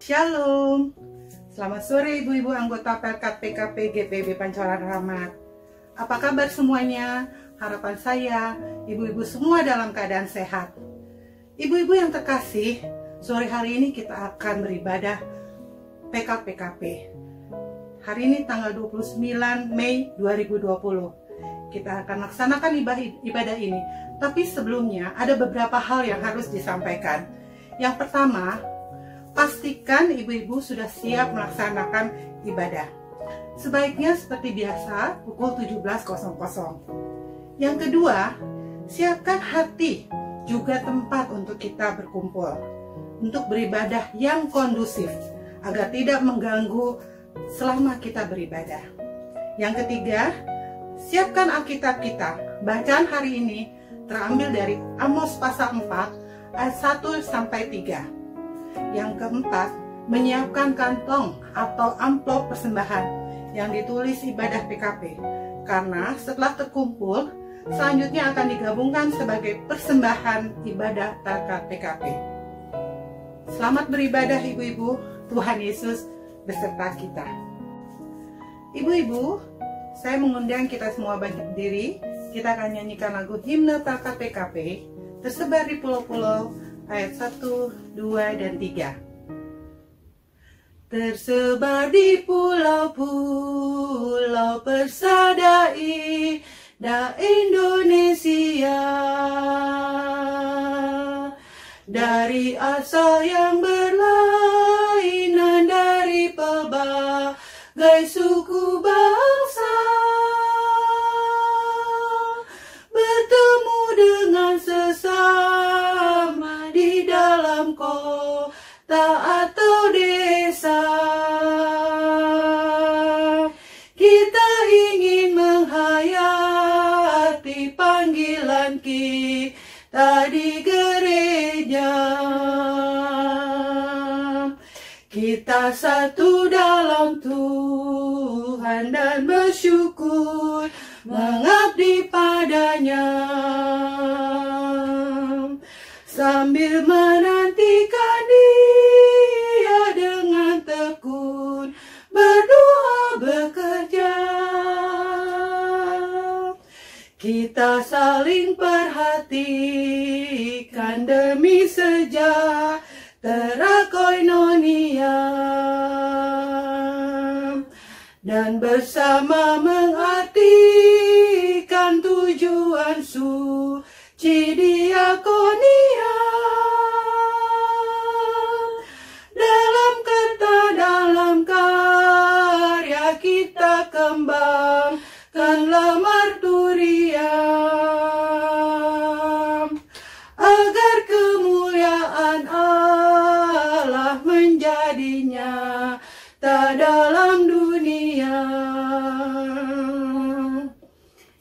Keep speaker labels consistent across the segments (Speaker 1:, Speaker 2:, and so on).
Speaker 1: Shalom. Selamat sore ibu-ibu anggota Pelkat PKP GPB Pancoran Rahmat. Apa kabar semuanya? Harapan saya ibu-ibu semua dalam keadaan sehat. Ibu-ibu yang terkasih, sore hari ini kita akan beribadah PKP. Hari ini tanggal 29 Mei 2020. Kita akan laksanakan ibadah ini. Tapi sebelumnya ada beberapa hal yang harus disampaikan. Yang pertama, pastikan ibu-ibu sudah siap melaksanakan ibadah. Sebaiknya seperti biasa pukul 17.00. Yang kedua, siapkan hati juga tempat untuk kita berkumpul, untuk beribadah yang kondusif, agar tidak mengganggu selama kita beribadah. Yang ketiga, siapkan Alkitab kita. Bacaan hari ini terambil dari Amos pasal 4 ayat 1-3. Yang keempat, menyiapkan kantong atau amplop persembahan yang ditulis ibadah PKP. Karena setelah terkumpul, selanjutnya akan digabungkan sebagai persembahan ibadah Pelkat PKP. Selamat beribadah ibu-ibu, Tuhan Yesus beserta kita. Ibu-ibu, saya mengundang kita semua bangkit berdiri. Kita akan nyanyikan lagu himne Pelkat PKP, tersebar di pulau-pulau, ayat 1, 2, dan 3. Tersebar di pulau-pulau persadai da Indonesia, dari asal yang berlainan, dari pelbagai suku bangsa, bertemu dengan sesama di dalam kota atau desa. Kita ingin menghayati panggilan kita di gereja. Kita satu dalam Tuhan dan bersyukur mengabdi padanya, sambil menantikan Dia dengan tekun berdoa bekerja. Kita saling perhatikan demi sejahtera koinonia, dan bersama mengartikan tujuan suci diakonia. Dalam karya kita kembangkanlah marturiam, agar kemuliaan Allah menjadi nyata dalam dunia.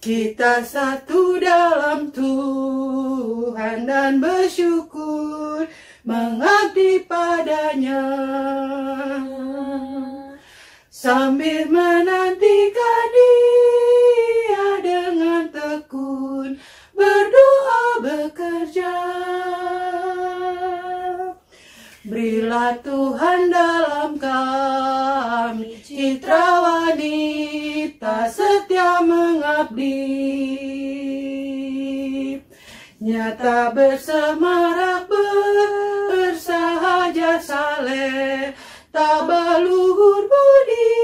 Speaker 1: Kita satu dalam Tuhan dan bersyukur mengabdi padanya, sambil menantikan Dia dengan tekun berdoa bekerja. Berilah Tuhan dalam kami citra wanita setia mengabdi, nyata bersemarak bersahaja saleh, tabah luhur budi.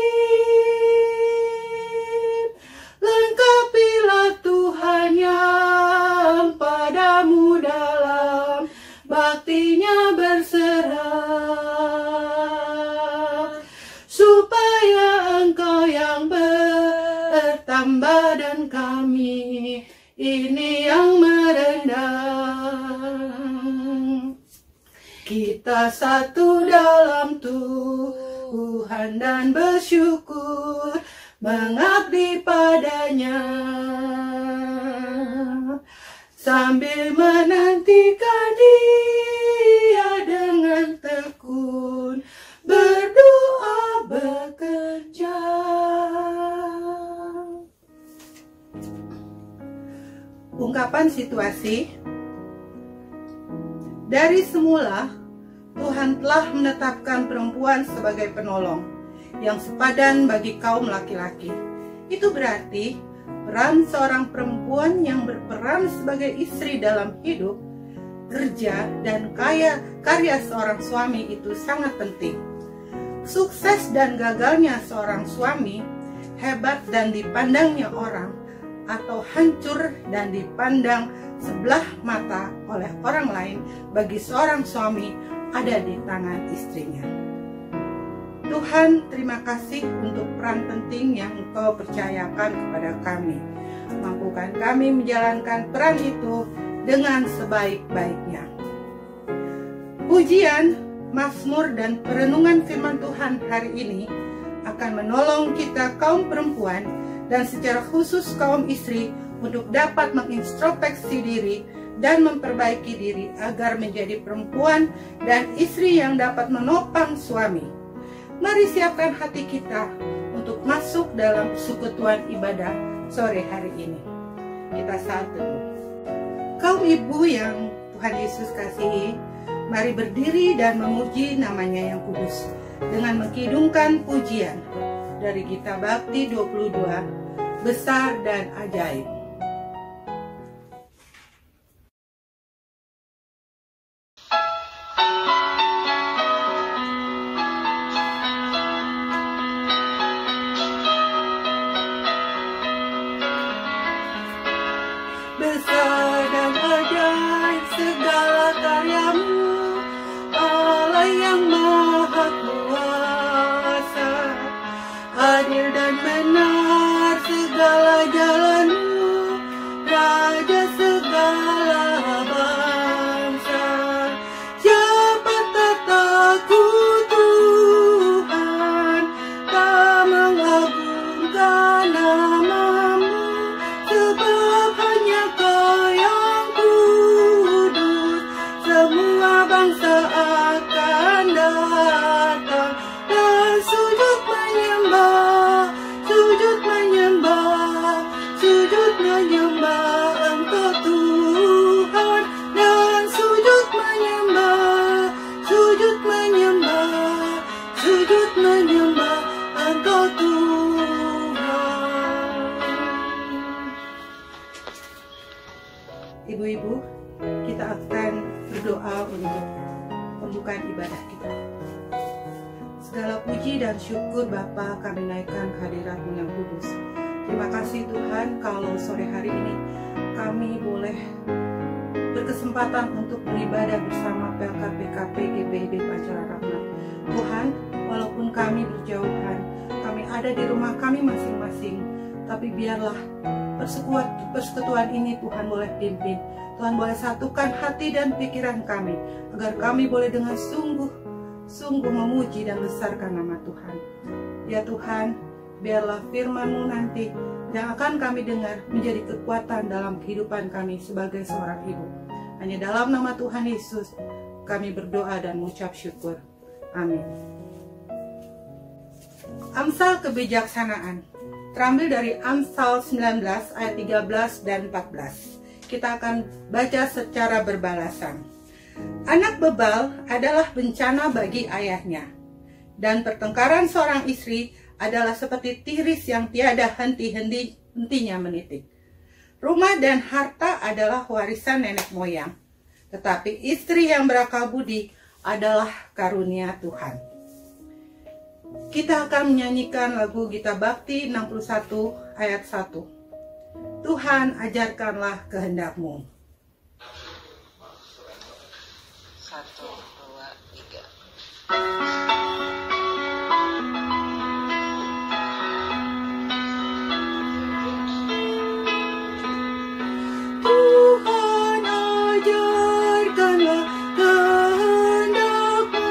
Speaker 1: Lengkapilah Tuhan yang padamu dalam baktinya berserah, supaya Engkau yang bertambah dan kami ini yang merendah. Kita satu dalam Tuhan dan bersyukur mengabdi padanya, sambil menantikan Dia dengan tekun berdoa bekerja. Ungkapan situasi. Dari semula Tuhan telah menetapkan perempuan sebagai penolong yang sepadan bagi kaum laki-laki. Itu berarti peran seorang perempuan yang berperan sebagai istri dalam hidup, kerja, dan karya seorang suami itu sangat penting. Sukses dan gagalnya seorang suami, hebat dan dipandangnya orang, atau hancur dan dipandang sebelah mata oleh orang lain, bagi seorang suami ada di tangan istrinya. Tuhan, terima kasih untuk peran penting yang Engkau percayakan kepada kami. Mampukan kami menjalankan peran itu dengan sebaik-baiknya. Pujian, mazmur, dan perenungan firman Tuhan hari ini akan menolong kita kaum perempuan dan secara khusus kaum istri untuk dapat mengintrospeksi diri dan memperbaiki diri agar menjadi perempuan dan istri yang dapat menopang suami. Mari siapkan hati kita untuk masuk dalam persekutuan ibadah sore hari ini. Kita saat teduh. Kaum ibu yang Tuhan Yesus kasihi, mari berdiri dan memuji namanya yang kudus dengan mengkidungkan pujian dari Gita Bakti 22, Besar dan Ajaib. Besar dan ajaib segala karyamu, Allah yang maha kuasa. Adil dan benar segala jalanmu, Raja segala bangsa. Siapa tak takut Tuhan, tak mengagungkan namamu, sebab hanya Kau yang kudus. Semua bangsa akan datang dan sujud menyembah, sujud menyembah, sujud menyembah Engkau Tuhan, dan sujud menyembah, sujud menyembah, sujud menyembah Engkau Tuhan. Ibu-ibu, kita akan berdoa untuk pembukaan ibadah kita. Segala puji dan syukur Bapa kami naikkan kehadirat-Mu yang kudus. Terima kasih Tuhan kalau sore hari ini kami boleh berkesempatan untuk beribadah bersama PLK PKP GBIB Pancara Rahmat. Tuhan, walaupun kami berjauhan, kami ada di rumah kami masing-masing, tapi biarlah persekutuan ini Tuhan boleh pimpin. Tuhan boleh satukan hati dan pikiran kami, agar kami boleh dengan sungguh memuji dan besarkan nama Tuhan. Ya Tuhan, biarlah firman-Mu nanti yang akan kami dengar menjadi kekuatan dalam kehidupan kami sebagai seorang ibu. Hanya dalam nama Tuhan Yesus kami berdoa dan mengucap syukur. Amin. Amsal kebijaksanaan terambil dari Amsal 19 ayat 13 dan 14. Kita akan baca secara berbalasan. Anak bebal adalah bencana bagi ayahnya, dan pertengkaran seorang istri adalah seperti tiris yang tiada henti-hentinya menitik. Rumah dan harta adalah warisan nenek moyang, tetapi istri yang berakal budi adalah karunia Tuhan. Kita akan menyanyikan lagu Gita Bakti 61 ayat 1. Tuhan, ajarkanlah kehendak-Mu.
Speaker 2: 1, 2, 3.
Speaker 1: Tuhan, ajarkanlah kehendak-Mu,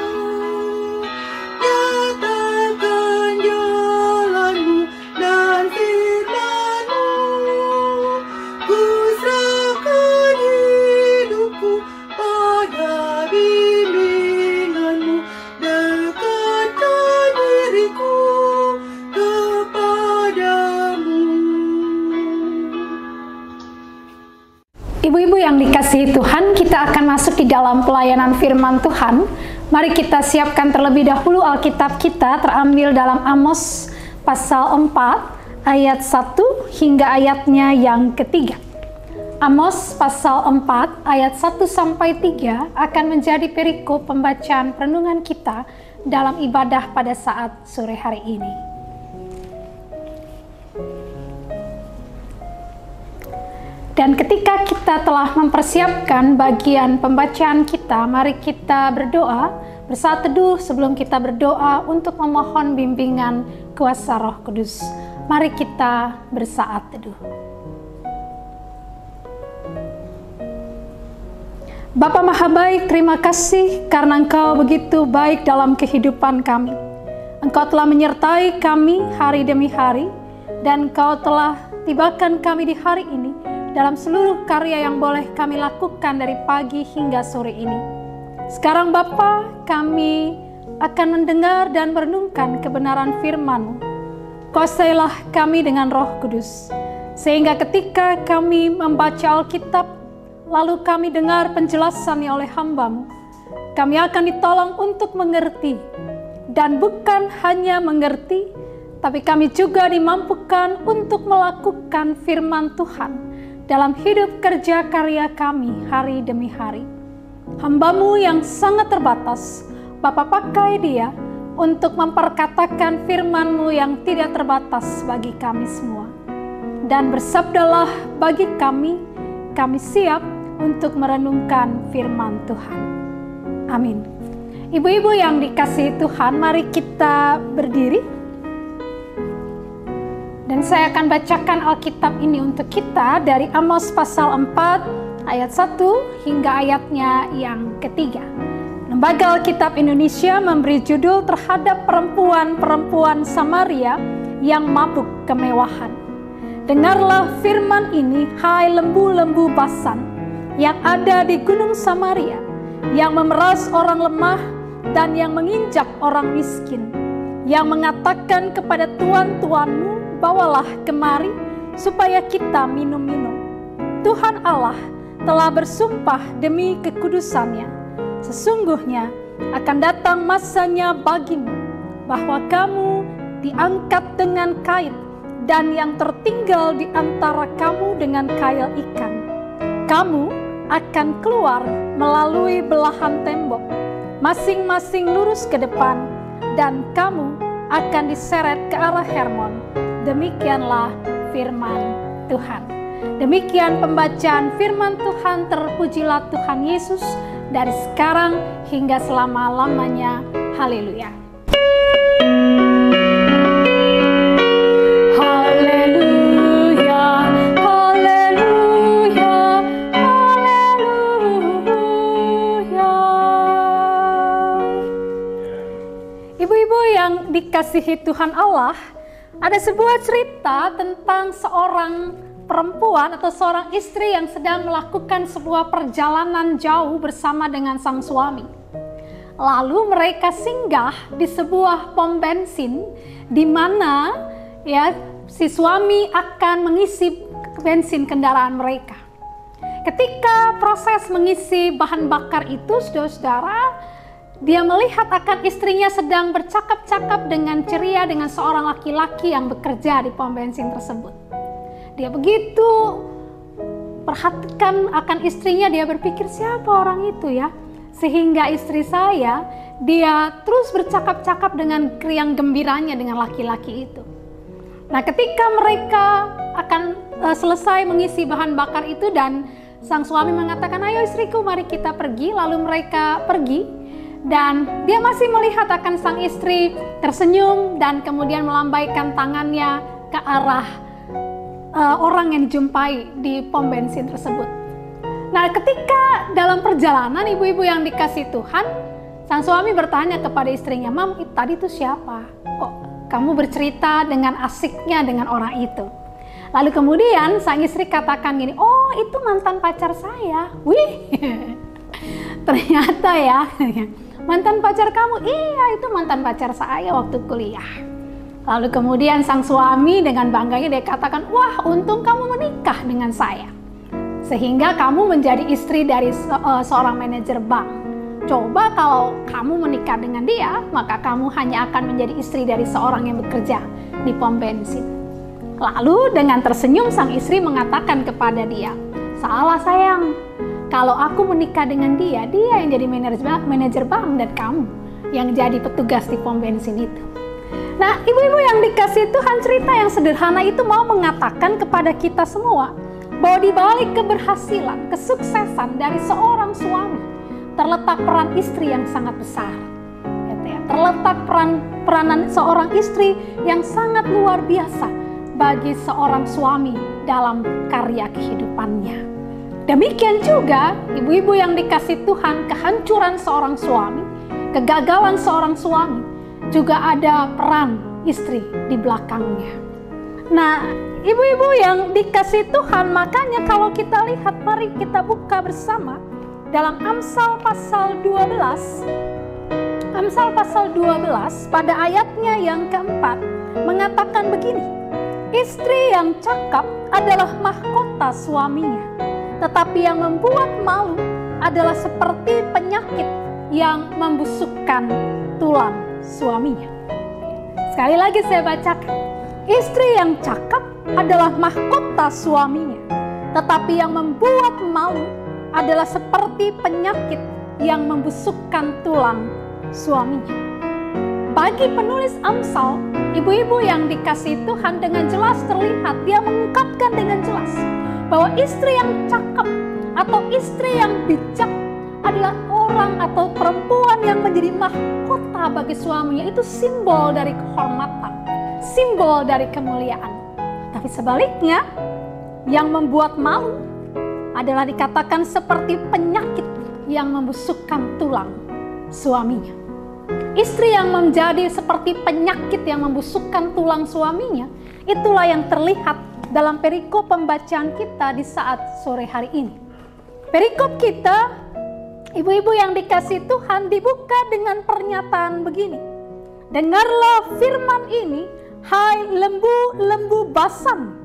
Speaker 1: nyatakan jalan-Mu dan firman-Mu. Ku serahkan hidupku pada bimbingan-Mu, dekatkan diriku kepadamu.
Speaker 3: Ibu-ibu yang dikasihi Tuhan, kita akan masuk di dalam pelayanan firman Tuhan Mari kita siapkan terlebih dahulu Alkitab kita, terambil dalam Amos pasal 4 ayat 1 hingga ayatnya yang ketiga. Amos pasal 4 ayat 1 sampai 3 akan menjadi perikop pembacaan perenungan kita dalam ibadah pada saat sore hari ini. Dan ketika kita telah mempersiapkan bagian pembacaan kita, mari kita berdoa, bersaat teduh sebelum kita berdoa untuk memohon bimbingan kuasa Roh Kudus. Mari kita bersaat teduh. Bapa Maha Baik, terima kasih karena Engkau begitu baik dalam kehidupan kami. Engkau telah menyertai kami hari demi hari, dan Engkau telah tibakan kami di hari ini dalam seluruh karya yang boleh kami lakukan dari pagi hingga sore ini. Sekarang Bapa, kami akan mendengar dan merenungkan kebenaran firman-Mu. Kuasailah kami dengan Roh Kudus, sehingga ketika kami membaca Alkitab, lalu kami dengar penjelasannya oleh hamba-Mu, kami akan ditolong untuk mengerti, dan bukan hanya mengerti, tapi kami juga dimampukan untuk melakukan firman Tuhan dalam hidup kerja karya kami hari demi hari. Hamba-Mu yang sangat terbatas, Bapa pakai dia untuk memperkatakan firman-Mu yang tidak terbatas bagi kami semua. Dan bersabdalah bagi kami siap untuk merenungkan firman Tuhan. Amin. Ibu-ibu yang dikasihi Tuhan, mari kita berdiri. Dan saya akan bacakan Alkitab ini untuk kita dari Amos pasal 4 ayat 1 hingga ayatnya yang ketiga. Lembaga Alkitab Indonesia memberi judul terhadap perempuan-perempuan Samaria yang mabuk kemewahan. Dengarlah firman ini, hai lembu-lembu Basan yang ada di gunung Samaria, yang memeras orang lemah dan yang menginjak orang miskin, yang mengatakan kepada tuan-tuanmu, bawalah kemari supaya kita minum-minum. Tuhan Allah telah bersumpah demi kekudusannya, sesungguhnya akan datang masanya bagimu, bahwa kamu diangkat dengan kait, dan yang tertinggal di antara kamu dengan kail ikan. Kamu akan keluar melalui belahan tembok, masing-masing lurus ke depan, dan kamu akan diseret ke arah Hermon. Demikianlah firman Tuhan. Demikian pembacaan firman Tuhan. Terpujilah Tuhan Yesus dari sekarang hingga selama-lamanya. Haleluya. Haleluya, haleluya, haleluya. Ibu-ibu yang dikasihi Tuhan Allah, ada sebuah cerita tentang seorang perempuan atau seorang istri yang sedang melakukan sebuah perjalanan jauh bersama dengan sang suami. Lalu mereka singgah di sebuah pom bensin di mana ya si suami akan mengisi bensin kendaraan mereka. Ketika proses mengisi bahan bakar itu, saudara-saudara, dia melihat akan istrinya sedang bercakap-cakap dengan ceria dengan seorang laki-laki yang bekerja di pom bensin tersebut. Dia begitu perhatikan akan istrinya, dia berpikir siapa orang itu ya? Sehingga istri saya, dia terus bercakap-cakap dengan riang gembiranya dengan laki-laki itu. Nah, ketika mereka akan selesai mengisi bahan bakar itu dan sang suami mengatakan, ayo istriku mari kita pergi. Lalu mereka pergi. Dan dia masih melihat akan sang istri tersenyum dan kemudian melambaikan tangannya ke arah orang yang dijumpai di pom bensin tersebut. Nah, ketika dalam perjalanan ibu-ibu yang dikasih Tuhan, sang suami bertanya kepada istrinya, Mam, tadi itu siapa? Kok kamu bercerita dengan asiknya dengan orang itu? Lalu kemudian sang istri katakan gini, oh itu mantan pacar saya. Wih, ternyata ya. Mantan pacar kamu? Iya, itu mantan pacar saya waktu kuliah. Lalu kemudian sang suami dengan bangganya dia katakan, wah untung kamu menikah dengan saya. Sehingga kamu menjadi istri dari seorang manajer bank. Coba kalau kamu menikah dengan dia, maka kamu hanya akan menjadi istri dari seorang yang bekerja di pom bensin. Lalu dengan tersenyum sang istri mengatakan kepada dia, salah sayang, kalau aku menikah dengan dia, dia yang jadi manajer bank dan kamu yang jadi petugas di pom bensin itu. Nah, ibu-ibu yang dikasih Tuhan, cerita yang sederhana itu mau mengatakan kepada kita semua bahwa di balik keberhasilan, kesuksesan dari seorang suami terletak peran istri yang sangat besar. Terletak peranan seorang istri yang sangat luar biasa bagi seorang suami dalam karya kehidupannya. Demikian juga ibu-ibu yang dikasih Tuhan, kehancuran seorang suami, kegagalan seorang suami, juga ada peran istri di belakangnya. Nah, ibu-ibu yang dikasih Tuhan, makanya kalau kita lihat, mari kita buka bersama dalam Amsal pasal 12. Amsal pasal 12 pada ayatnya yang keempat mengatakan begini, istri yang cakap adalah mahkota suaminya, tetapi yang membuat malu adalah seperti penyakit yang membusukkan tulang suaminya. Sekali lagi saya bacakan, istri yang cakap adalah mahkota suaminya, tetapi yang membuat malu adalah seperti penyakit yang membusukkan tulang suaminya. Bagi penulis Amsal, ibu-ibu yang dikasihi Tuhan, dengan jelas terlihat, dia mengungkapkan dengan jelas bahwa istri yang cakap atau istri yang bijak adalah orang atau perempuan yang menjadi mahkota bagi suaminya. Itu simbol dari kehormatan, simbol dari kemuliaan. Tapi sebaliknya, yang membuat malu adalah dikatakan seperti penyakit yang membusukkan tulang suaminya. Istri yang menjadi seperti penyakit yang membusukkan tulang suaminya, itulah yang terlihat dalam perikop pembacaan kita di saat sore hari ini. Perikop kita, ibu-ibu yang dikasih Tuhan, dibuka dengan pernyataan begini. Dengarlah firman ini, hai lembu-lembu Basan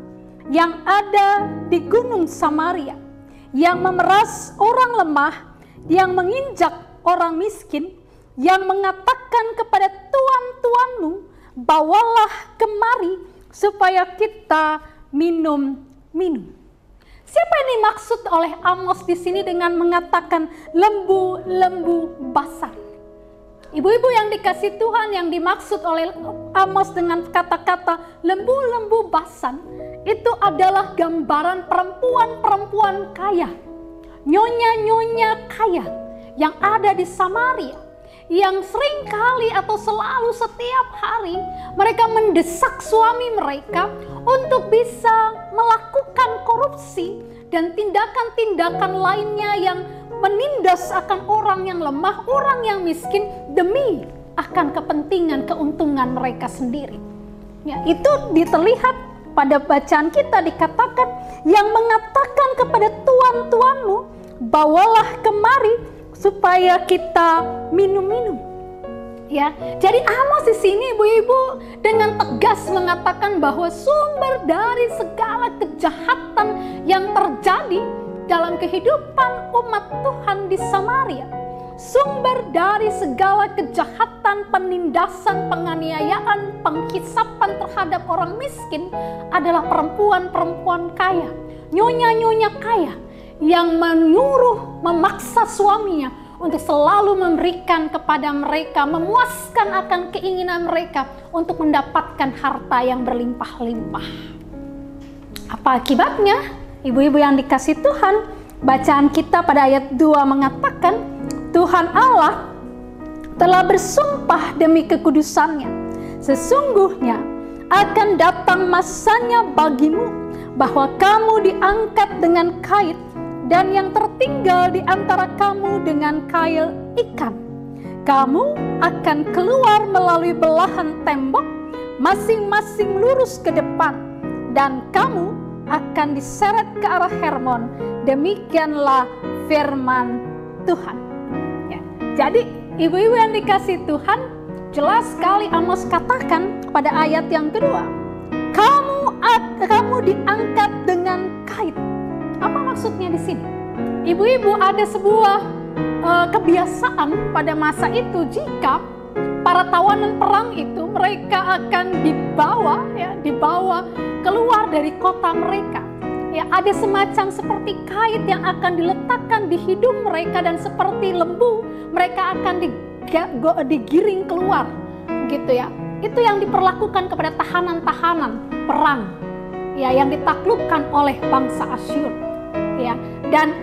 Speaker 3: yang ada di gunung Samaria, yang memeras orang lemah, yang menginjak orang miskin, yang mengatakan kepada tuan-tuanmu, bawalah kemari supaya kita minum. Siapa yang dimaksud oleh Amos di sini dengan mengatakan lembu-lembu Basan? Ibu-ibu yang dikasih Tuhan, yang dimaksud oleh Amos dengan kata-kata lembu-lembu Basan itu adalah gambaran perempuan-perempuan kaya, nyonya-nyonya kaya yang ada di Samaria, yang sering kali atau selalu setiap hari mereka mendesak suami mereka untuk bisa melakukan korupsi dan tindakan-tindakan lainnya yang menindas akan orang yang lemah, orang yang miskin demi akan kepentingan keuntungan mereka sendiri. Ya, itu terlihat pada bacaan kita, dikatakan yang mengatakan kepada tuan-tuanmu, bawalah kemari supaya kita minum. Ya, jadi Amos di sini ibu-ibu dengan tegas mengatakan bahwa sumber dari segala kejahatan yang terjadi dalam kehidupan umat Tuhan di Samaria, sumber dari segala kejahatan, penindasan, penganiayaan, penghisapan terhadap orang miskin adalah perempuan-perempuan kaya, nyonya-nyonya kaya yang menyuruh, memaksa suaminya untuk selalu memberikan kepada mereka, memuaskan akan keinginan mereka untuk mendapatkan harta yang berlimpah-limpah. Apa akibatnya? Ibu-ibu yang dikasih Tuhan, bacaan kita pada ayat 2 mengatakan, Tuhan Allah telah bersumpah demi kekudusannya, sesungguhnya akan datang masanya bagimu bahwa kamu diangkat dengan kait, dan yang tertinggal di antara kamu dengan kail ikan. Kamu akan keluar melalui belahan tembok, masing-masing lurus ke depan, dan kamu akan diseret ke arah Hermon. Demikianlah firman Tuhan. Ya, jadi ibu-ibu yang dikasih Tuhan, jelas sekali Amos katakan pada ayat yang kedua, kamu diangkat dengan kait. Apa maksudnya di sini? Ibu-ibu, ada sebuah kebiasaan pada masa itu, jika para tawanan perang itu mereka akan dibawa keluar dari kota mereka. Ya, ada semacam seperti kait yang akan diletakkan di hidung mereka, dan seperti lembu mereka akan digiring keluar, gitu ya. Itu yang diperlakukan kepada tahanan-tahanan perang, ya, yang ditaklukkan oleh bangsa Asyur, ya. Dan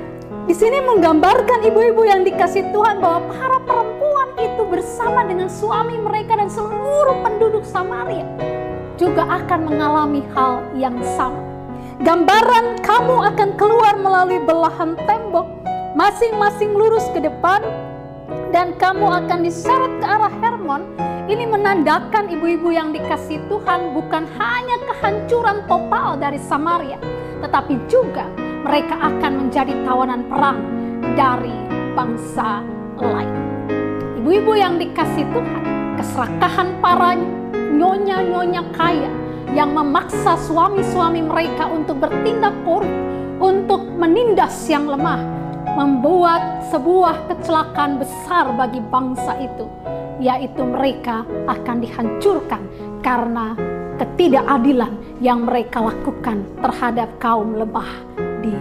Speaker 3: di sini menggambarkan ibu-ibu yang dikasih Tuhan bahwa para perempuan itu bersama dengan suami mereka dan seluruh penduduk Samaria juga akan mengalami hal yang sama. Gambaran kamu akan keluar melalui belahan tembok, masing-masing lurus ke depan, dan kamu akan diseret ke arah Hermon. Ini menandakan ibu-ibu yang dikasih Tuhan bukan hanya kehancuran total dari Samaria, tetapi juga mereka akan menjadi tawanan perang dari bangsa lain. Ibu-ibu yang dikasih Tuhan, keserakahan para nyonya-nyonya kaya yang memaksa suami-suami mereka untuk bertindak korup, untuk menindas yang lemah, membuat sebuah kecelakaan besar bagi bangsa itu, yaitu mereka akan dihancurkan karena ketidakadilan yang mereka lakukan terhadap kaum lemah di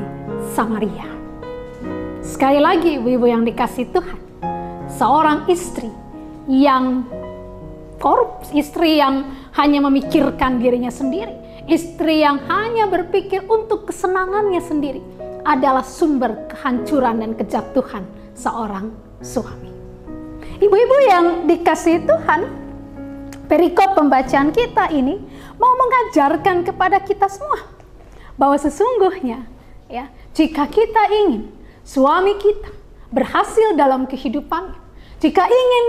Speaker 3: Samaria. Sekali lagi ibu-ibu yang dikasih Tuhan, seorang istri yang korup, istri yang hanya memikirkan dirinya sendiri, istri yang hanya berpikir untuk kesenangannya sendiri, adalah sumber kehancuran dan kejatuhan seorang suami. Ibu-ibu yang dikasih Tuhan, perikop pembacaan kita ini mau mengajarkan kepada kita semua bahwa sesungguhnya, ya, jika kita ingin suami kita berhasil dalam kehidupannya, jika ingin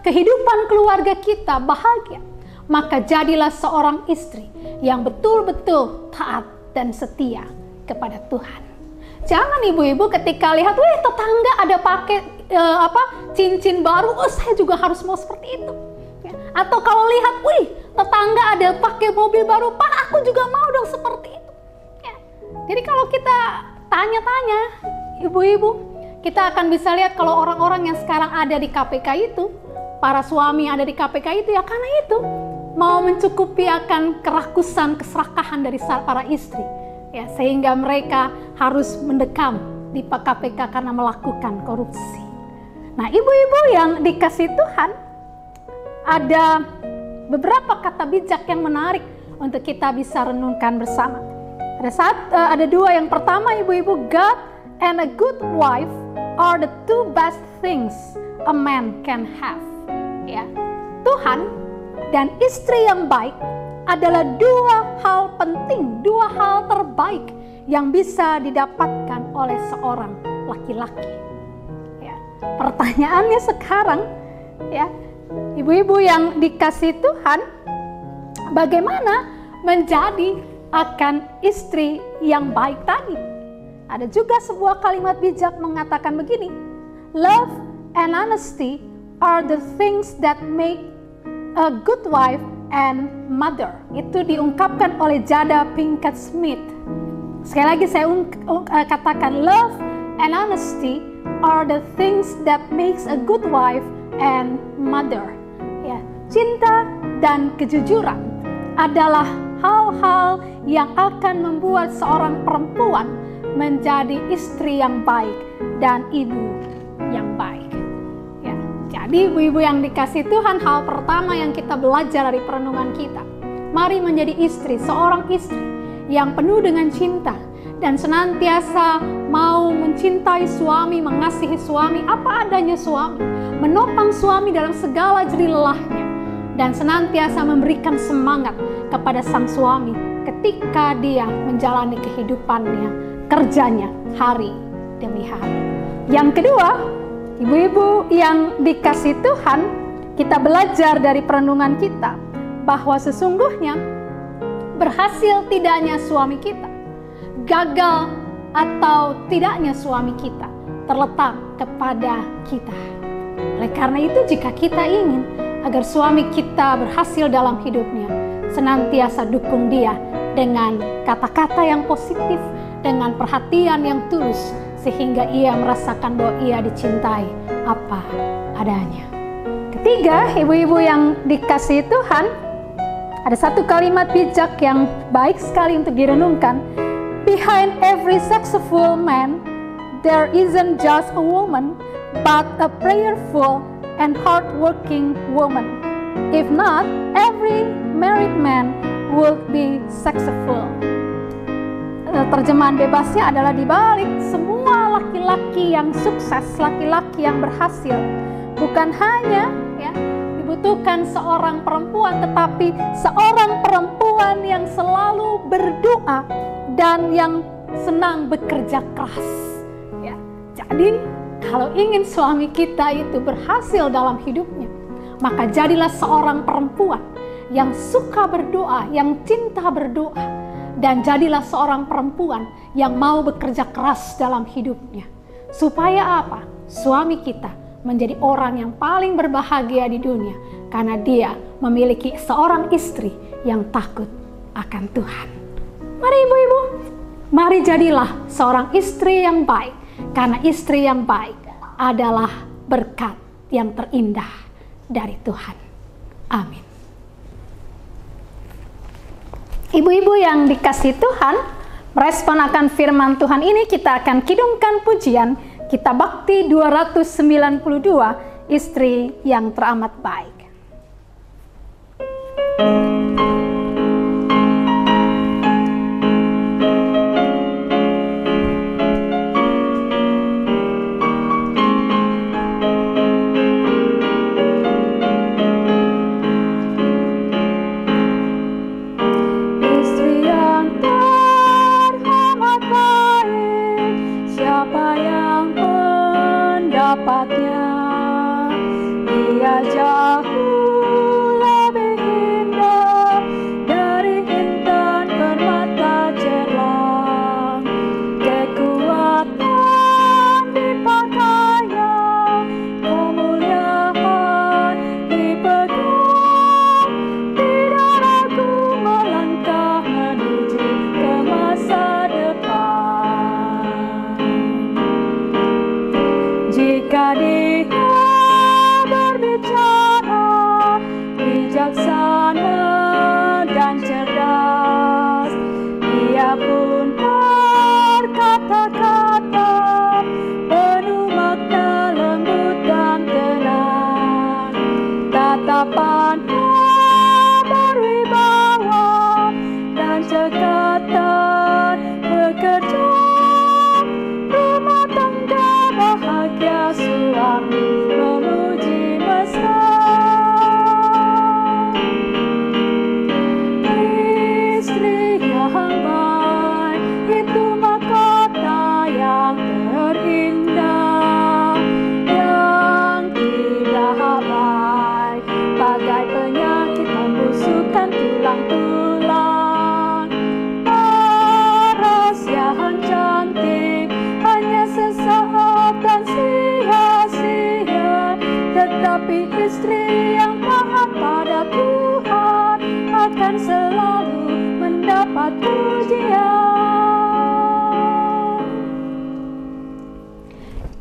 Speaker 3: kehidupan keluarga kita bahagia, maka jadilah seorang istri yang betul-betul taat dan setia kepada Tuhan. Jangan ibu-ibu ketika lihat, wih, tetangga ada pakai cincin baru, oh saya juga harus mau seperti itu. Ya. Atau kalau lihat, wih, tetangga ada pakai mobil baru, Pak, aku juga mau dong seperti itu. Ya. Jadi kalau kita tanya-tanya ibu-ibu, kita akan bisa lihat kalau orang-orang yang sekarang ada di KPK itu, para suami yang ada di KPK itu, ya karena itu mau mencukupi akan kerakusan, keserakahan dari para istri, ya, sehingga mereka harus mendekam di KPK karena melakukan korupsi. Nah, ibu-ibu yang dikasih Tuhan, ada beberapa kata bijak yang menarik untuk kita bisa renungkan bersama. Ada dua. Yang pertama, ibu-ibu, God and a good wife are the two best things a man can have. Ya, Tuhan dan istri yang baik adalah dua hal penting, dua hal terbaik yang bisa didapatkan oleh seorang laki-laki. Ya, pertanyaannya sekarang, ya, ibu-ibu yang dikasih Tuhan, bagaimana menjadi akan istri yang baik tadi? Ada juga sebuah kalimat bijak mengatakan begini, love and honesty are the things that make a good wife and mother. Itu diungkapkan oleh Jada Pinkett Smith. Sekali lagi saya katakan, love and honesty are the things that makes a good wife and mother. Ya, cinta dan kejujuran adalah hal-hal yang akan membuat seorang perempuan menjadi istri yang baik dan ibu yang baik. Ya, jadi ibu-ibu yang dikasih Tuhan, hal pertama yang kita belajar dari perenungan kita, mari menjadi istri, seorang istri yang penuh dengan cinta dan senantiasa mau mencintai suami, mengasihi suami apa adanya suami, menopang suami dalam segala jerih lelahnya, dan senantiasa memberikan semangat kepada sang suami ketika dia menjalani kehidupannya, kerjanya hari demi hari. Yang kedua, ibu-ibu yang dikasih Tuhan, kita belajar dari perenungan kita bahwa sesungguhnya berhasil tidaknya suami kita, gagal atau tidaknya suami kita terletak kepada kita. Oleh karena itu, jika kita ingin agar suami kita berhasil dalam hidupnya, senantiasa dukung dia dengan kata-kata yang positif, dengan perhatian yang tulus, sehingga ia merasakan bahwa ia dicintai apa adanya. Ketiga, ibu-ibu yang dikasihi Tuhan, ada satu kalimat bijak yang baik sekali untuk direnungkan. Behind every successful man, there isn't just a woman, but a prayerful and hardworking woman. If not, every married man would be successful. Terjemahan bebasnya adalah di balik semua laki-laki yang sukses, laki-laki yang berhasil, bukan hanya dibutuhkan seorang perempuan, tetapi seorang perempuan yang selalu berdoa dan yang senang bekerja keras. Jadi kalau ingin suami kita itu berhasil dalam hidupnya, maka jadilah seorang perempuan yang suka berdoa, yang cinta berdoa, dan jadilah seorang perempuan yang mau bekerja keras dalam hidupnya. Supaya apa? Suami kita menjadi orang yang paling berbahagia di dunia, karena dia memiliki seorang istri yang takut akan Tuhan. Mari ibu-ibu, mari jadilah seorang istri yang baik, karena istri yang baik adalah berkat yang terindah dari Tuhan. Amin. Ibu-ibu yang dikasihi Tuhan, merespon akan firman Tuhan ini kita akan kidungkan pujian Kitab Bakti 292, Istri yang Teramat Baik.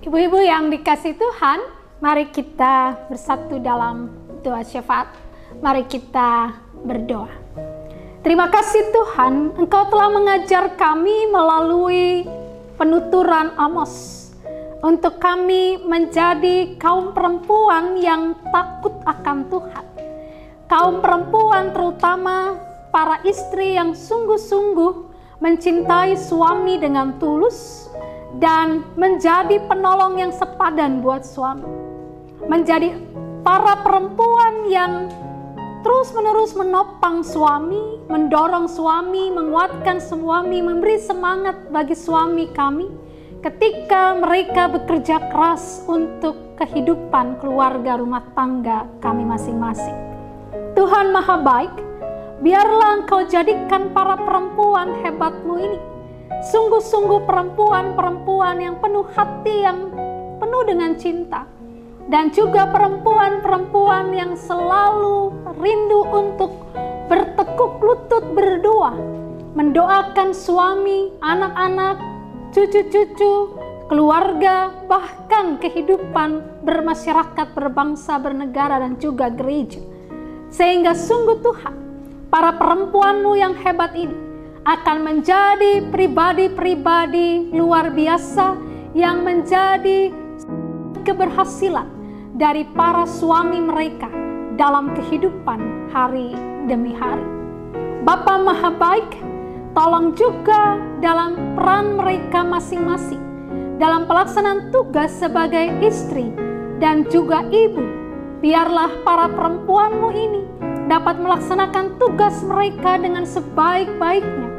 Speaker 3: Ibu-ibu yang dikasihi Tuhan, mari kita bersatu dalam doa syafaat. Mari kita berdoa. Terima kasih Tuhan, Engkau telah mengajar kami melalui penuturan Amos untuk kami menjadi kaum perempuan yang takut akan Tuhan. Kaum perempuan, terutama para istri yang sungguh-sungguh mencintai suami dengan tulus dan menjadi penolong yang sepadan buat suami. Menjadi para perempuan yang terus-menerus menopang suami, mendorong suami, menguatkan suami, memberi semangat bagi suami kami ketika mereka bekerja keras untuk kehidupan keluarga rumah tangga kami masing-masing. Tuhan Maha Baik, biarlah Engkau jadikan para perempuan hebat-Mu ini sungguh-sungguh perempuan-perempuan yang penuh hati, yang penuh dengan cinta, dan juga perempuan-perempuan yang selalu rindu untuk bertekuk lutut berdoa, mendoakan suami, anak-anak, cucu-cucu, keluarga, bahkan kehidupan bermasyarakat, berbangsa, bernegara, dan juga gereja. Sehingga sungguh Tuhan, para perempuan-Mu yang hebat ini akan menjadi pribadi-pribadi luar biasa yang menjadi keberhasilan dari para suami mereka dalam kehidupan hari demi hari. Bapa Maha Baik, tolong juga dalam peran mereka masing-masing dalam pelaksanaan tugas sebagai istri dan juga ibu, biarlah para perempuan-Mu ini dapat melaksanakan tugas mereka dengan sebaik-baiknya,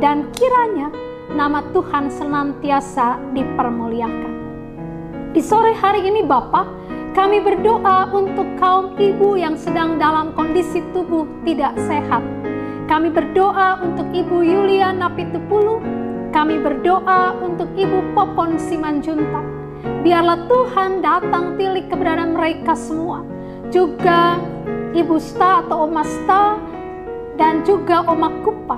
Speaker 3: dan kiranya nama Tuhan senantiasa dipermuliakan. Di sore hari ini Bapa, kami berdoa untuk kaum ibu yang sedang dalam kondisi tubuh tidak sehat. Kami berdoa untuk Ibu Yulia Napitupulu. Kami berdoa untuk Ibu Popon Simanjuntak. Biarlah Tuhan datang pilih keberadaan mereka semua. Juga Ibu Sta atau Oma Sta dan juga Oma Kupa.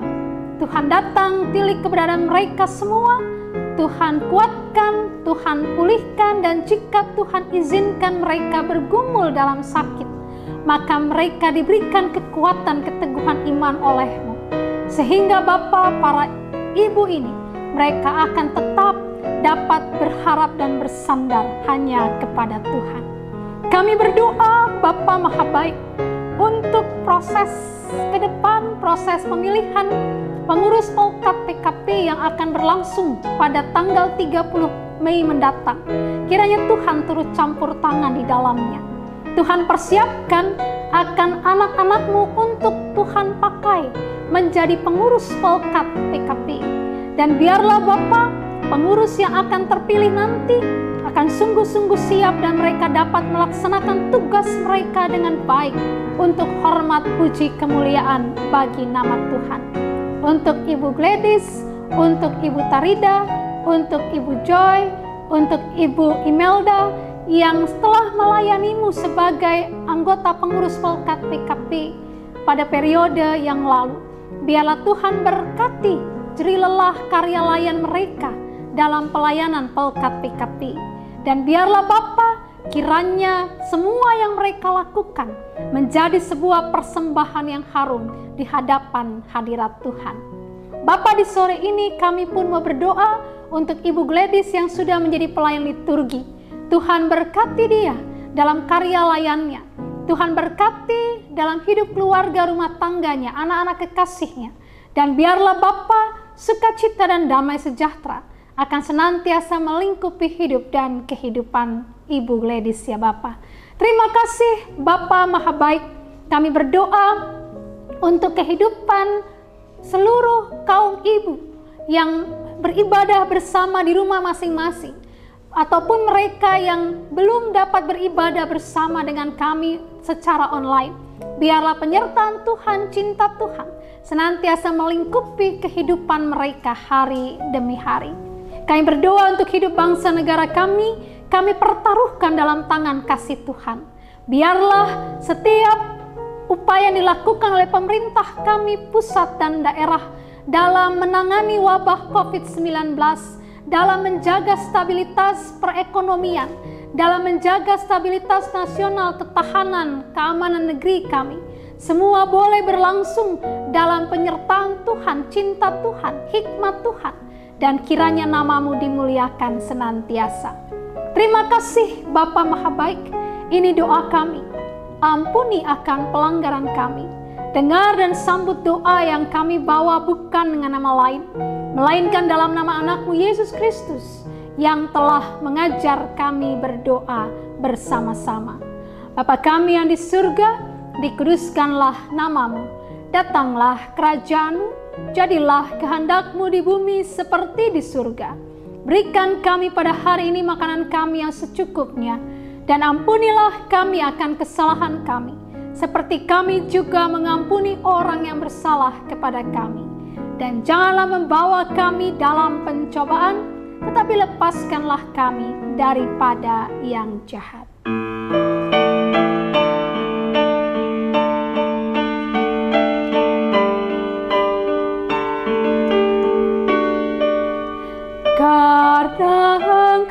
Speaker 3: Tuhan datang pilih keberadaan mereka semua. Tuhan kuatkan, Tuhan pulihkan, dan jika Tuhan izinkan mereka bergumul dalam sakit, maka mereka diberikan kekuatan keteguhan iman oleh-Mu. Sehingga Bapa, para ibu ini, mereka akan tetap dapat berharap dan bersandar hanya kepada Tuhan. Kami berdoa Bapa Maha Baik untuk proses ke depan, proses pemilihan pengurus Polkat PKP yang akan berlangsung pada tanggal 30 Mei mendatang. Kiranya Tuhan turut campur tangan di dalamnya. Tuhan persiapkan akan anak-anak-Mu untuk Tuhan pakai menjadi pengurus Polkat PKP. Dan biarlah Bapa, pengurus yang akan terpilih nanti akan sungguh-sungguh siap dan mereka dapat melaksanakan tugas mereka dengan baik untuk hormat, puji, kemuliaan bagi nama Tuhan. Untuk Ibu Gladys, untuk Ibu Tarida, untuk Ibu Joy, untuk Ibu Imelda yang telah melayani-Mu sebagai anggota pengurus Polkat PKP pada periode yang lalu. Biarlah Tuhan berkati jerih lelah karya layan mereka dalam pelayanan Polkat PKP. Dan biarlah Bapa, kiranya semua yang mereka lakukan menjadi sebuah persembahan yang harum di hadapan hadirat Tuhan. Bapa, di sore ini kami pun mau berdoa untuk Ibu Gladys yang sudah menjadi pelayan liturgi. Tuhan berkati dia dalam karya layannya. Tuhan berkati dalam hidup keluarga, rumah tangganya, anak-anak kekasihnya. Dan biarlah Bapa, sukacita dan damai sejahtera akan senantiasa melingkupi hidup dan kehidupan Ibu Gladys ya Bapa. Terima kasih Bapa Maha Baik. Kami berdoa untuk kehidupan seluruh kaum ibu yang beribadah bersama di rumah masing-masing, ataupun mereka yang belum dapat beribadah bersama dengan kami secara online. Biarlah penyertaan Tuhan, cinta Tuhan senantiasa melingkupi kehidupan mereka hari demi hari. Kami berdoa untuk hidup bangsa negara kami pertaruhkan dalam tangan kasih Tuhan. Biarlah setiap upaya yang dilakukan oleh pemerintah kami pusat dan daerah dalam menangani wabah COVID-19, dalam menjaga stabilitas perekonomian, dalam menjaga stabilitas nasional, ketahanan, keamanan negeri kami, semua boleh berlangsung dalam penyertaan Tuhan, cinta Tuhan, hikmat Tuhan, dan kiranya nama-Mu dimuliakan senantiasa. Terima kasih Bapa Maha Baik, ini doa kami. Ampuni akan pelanggaran kami. Dengar dan sambut doa yang kami bawa bukan dengan nama lain, melainkan dalam nama anak-Mu Yesus Kristus yang telah mengajar kami berdoa bersama-sama. Bapa kami yang di surga, dikuduskanlah nama-Mu. Datanglah kerajaan-Mu, jadilah kehendak-Mu di bumi seperti di surga. Berikan kami pada hari ini makanan kami yang secukupnya, dan ampunilah kami akan kesalahan kami, seperti kami juga mengampuni orang yang bersalah kepada kami. Dan janganlah membawa kami dalam pencobaan, tetapi lepaskanlah kami daripada yang jahat. Karena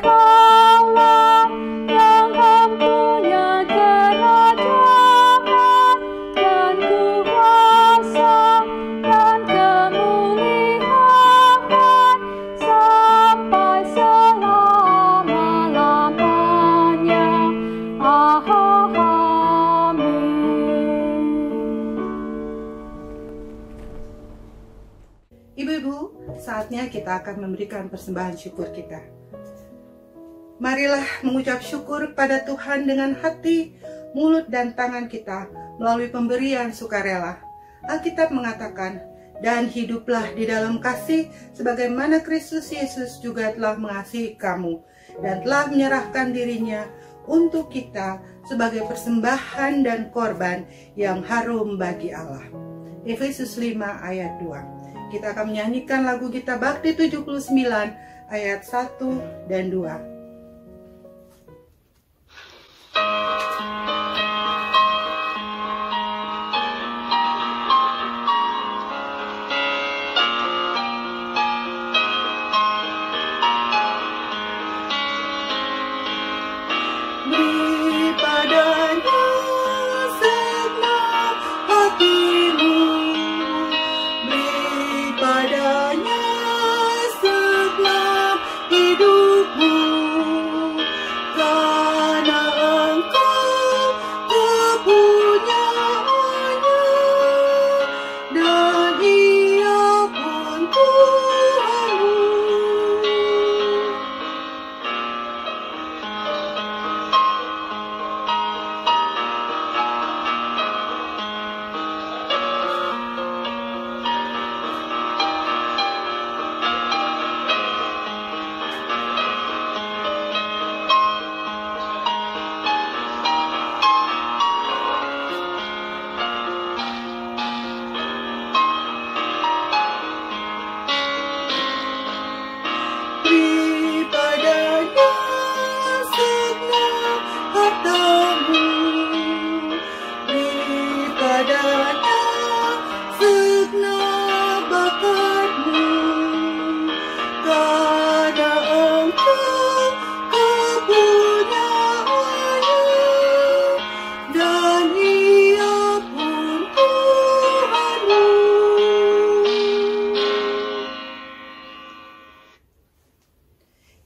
Speaker 1: saatnya kita akan memberikan persembahan syukur kita. Marilah mengucap syukur kepada Tuhan dengan hati, mulut, dan tangan kita melalui pemberian sukarela. Alkitab mengatakan, dan hiduplah di dalam kasih sebagaimana Kristus Yesus juga telah mengasihi kamu dan telah menyerahkan dirinya untuk kita sebagai persembahan dan korban yang harum bagi Allah. Efesus 5 ayat 2. Kita akan menyanyikan lagu kita Bakti 79 ayat 1 dan 2.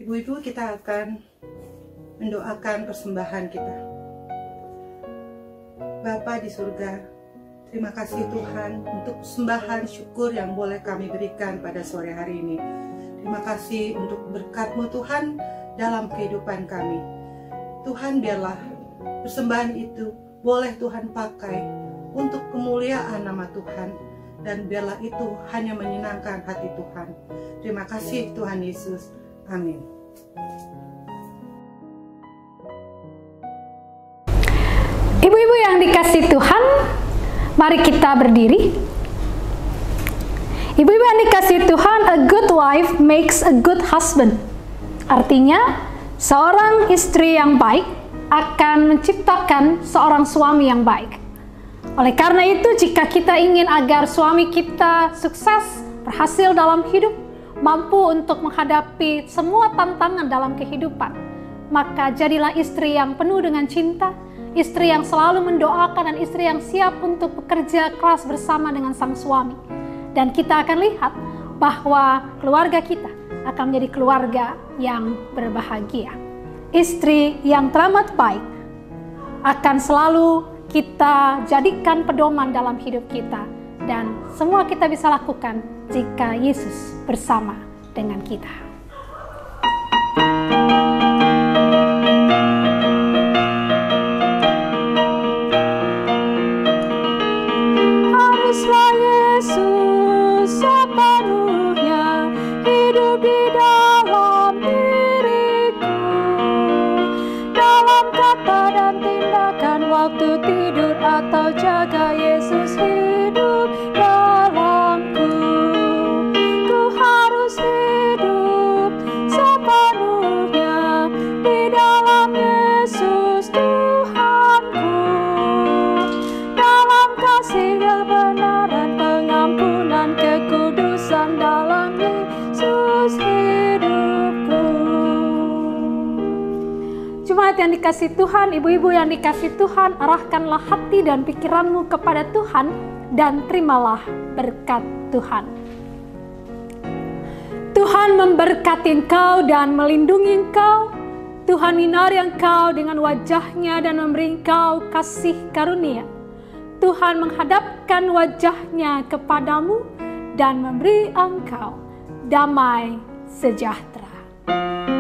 Speaker 1: Ibu-ibu, kita akan mendoakan persembahan kita. Bapa di surga, terima kasih Tuhan untuk persembahan syukur yang boleh kami berikan pada sore hari ini. Terima kasih untuk berkat-Mu Tuhan dalam kehidupan kami. Tuhan, biarlah persembahan itu boleh Tuhan pakai untuk kemuliaan nama Tuhan, dan biarlah itu hanya menyenangkan hati Tuhan. Terima kasih Tuhan Yesus. Amin.
Speaker 3: Ibu-ibu yang dikasihi Tuhan, mari kita berdiri. Ibu-ibu yang dikasihi Tuhan, a good wife makes a good husband. Artinya, seorang istri yang baik akan menciptakan seorang suami yang baik. Oleh karena itu, jika kita ingin agar suami kita sukses, berhasil dalam hidup, mampu untuk menghadapi semua tantangan dalam kehidupan, maka jadilah istri yang penuh dengan cinta, istri yang selalu mendoakan, dan istri yang siap untuk bekerja keras bersama dengan sang suami. Dan kita akan lihat bahwa keluarga kita akan menjadi keluarga yang berbahagia. Istri yang teramat baik akan selalu kita jadikan pedoman dalam hidup kita, dan semua kita bisa lakukan jika Yesus bersama dengan kita. Haruslah Yesus sepenuhnya hidup di dalam diriku, dalam kata dan tindakan, waktu tidur atau jaga, Yesus hidup dalamku. Ku harus hidup sepenuhnya di dalam Yesus Tuhanku, dalam kasih kebenaran, pengampunan, kekudusan, dalam Yesus hidupku. Jemaat yang dikasihi Tuhan, ibu-ibu yang dikasihi Tuhan, arahkanlah hati dan pikiranmu kepada Tuhan dan terimalah berkat Tuhan. Tuhan memberkati engkau dan melindungi engkau. Tuhan menyinari engkau dengan wajah-Nya dan memberi engkau kasih karunia. Tuhan menghadapkan wajah-Nya kepadamu dan memberi engkau damai sejahtera.